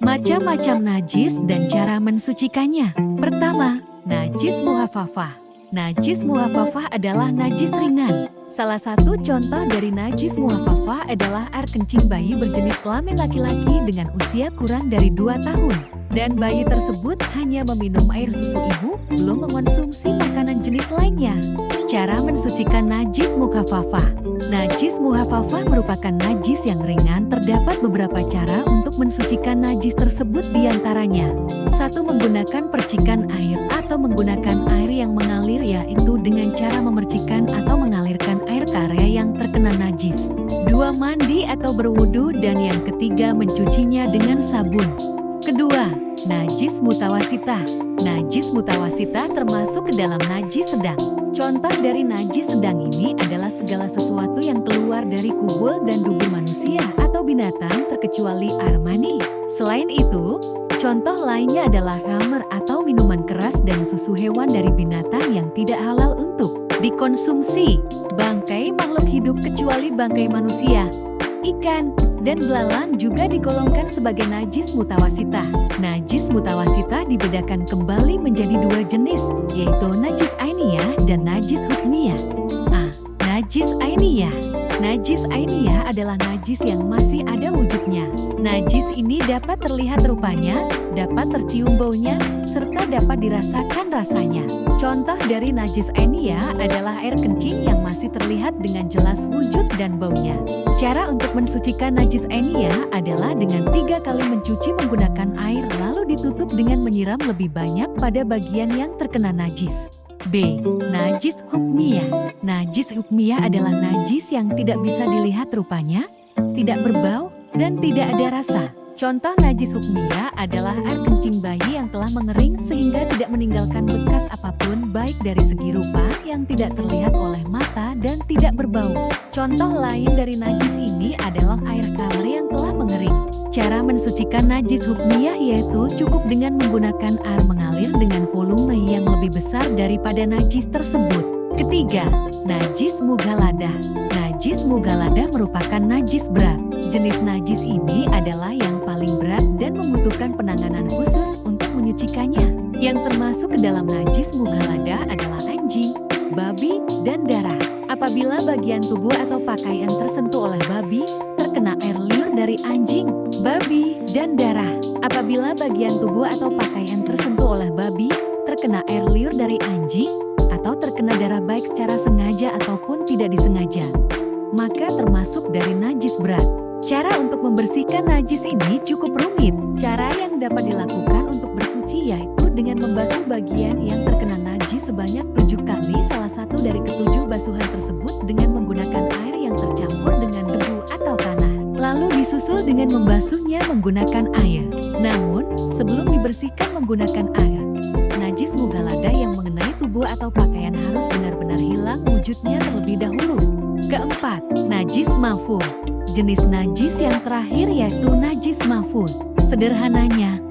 Macam-macam najis dan cara mensucikannya. Pertama, najis muhafafah. Najis muhafafah adalah najis ringan. Salah satu contoh dari najis muhafafah adalah air kencing bayi berjenis kelamin laki-laki dengan usia kurang dari 2 tahun. Dan bayi tersebut hanya meminum air susu ibu, belum mengonsumsi makanan jenis lainnya. Cara mensucikan najis muhafafah. Najis muhafafah merupakan najis yang ringan. Terdapat beberapa cara untuk mensucikan najis tersebut, diantaranya 1. Menggunakan percikan air atau menggunakan air yang mengalir, yaitu dengan cara memercikan atau mengalirkan air ke area yang terkena najis. 2. Mandi atau berwudu, dan yang ketiga mencucinya dengan sabun. Kedua, najis mutawasitah. Najis mutawasitah termasuk ke dalam najis sedang. Contoh dari najis sedang ini adalah segala sesuatu yang keluar dari kubul dan dubur manusia atau binatang terkecuali air mani. Selain itu, contoh lainnya adalah khamr atau minuman keras dan susu hewan dari binatang yang tidak halal untuk dikonsumsi. Bangkai makhluk hidup kecuali bangkai manusia, ikan, dan belalang juga digolongkan sebagai najis mutawasitah. Najis mutawasitah dibedakan kembali menjadi 2 jenis, yaitu najis ainiyah dan najis hukmiyah. Najis ainiyah. Najis ainiyah adalah najis yang masih ada wujudnya. Najis ini dapat terlihat rupanya, dapat tercium baunya, serta dapat dirasakan rasanya. Contoh dari najis ainiyah adalah air kencing yang masih terlihat dengan jelas wujud dan baunya. Cara untuk mensucikan najis ainiyah adalah dengan 3 kali mencuci menggunakan air lalu ditutup dengan menyiram lebih banyak pada bagian yang terkena najis. B. Najis hukmiyah. Najis hukmiyah adalah najis yang tidak bisa dilihat rupanya, tidak berbau, dan tidak ada rasa. Contoh najis hukmiyah adalah air kencing bayi yang telah mengering sehingga tidak meninggalkan bekas apapun, baik dari segi rupa yang tidak terlihat oleh mata dan tidak berbau. Contoh lain dari najis ini adalah air khamr yang telah mengering. Cara mensucikan najis hukmiyah yaitu cukup dengan menggunakan air mengalir dengan volume yang lebih besar daripada najis tersebut. Ketiga, najis mughaladah. Najis mughaladah merupakan najis berat. Jenis najis ini adalah yang paling berat dan membutuhkan penanganan khusus untuk menyucikannya. Yang termasuk ke dalam najis mughaladah adalah anjing, babi, dan darah. Apabila bagian tubuh atau pakaian tersentuh oleh babi, terkena air liur dari anjing, babi, dan darah. Apabila bagian tubuh atau pakaian tersentuh oleh babi, terkena air liur dari anjing, atau terkena darah baik secara sengaja ataupun tidak disengaja, maka termasuk dari najis berat. Cara untuk membersihkan najis ini cukup rumit. Cara yang dapat dilakukan untuk bersuci yaitu dengan membasuh bagian yang terkena najis sebanyak 7 kali salah satu dari ke-7 basuhan tersebut dengan menggunakan air yang tercampur dengan debu atau tanah. Lalu disusul dengan membasuhnya menggunakan air. Namun, sebelum dibersihkan menggunakan air, najis mughaladah yang mengenai tubuh atau pakaian harus benar-benar hilang wujudnya terlebih dahulu. Keempat, najis maf'ul. Jenis najis yang terakhir yaitu najis maf'ul. Sederhananya,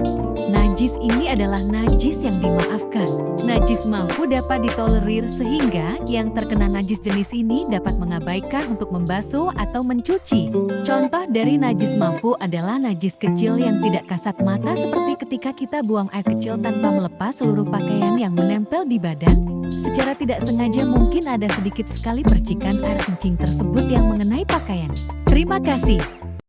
najis ini adalah najis yang dimaafkan. Najis maf'ul dapat ditolerir sehingga yang terkena najis jenis ini dapat mengabaikan untuk membasuh atau mencuci. Contoh dari najis maf'ul adalah najis kecil yang tidak kasat mata seperti ketika kita buang air kecil tanpa melepas seluruh pakaian yang menempel di badan. Secara tidak sengaja mungkin ada sedikit sekali percikan air kencing tersebut yang mengenai pakaian. Terima kasih.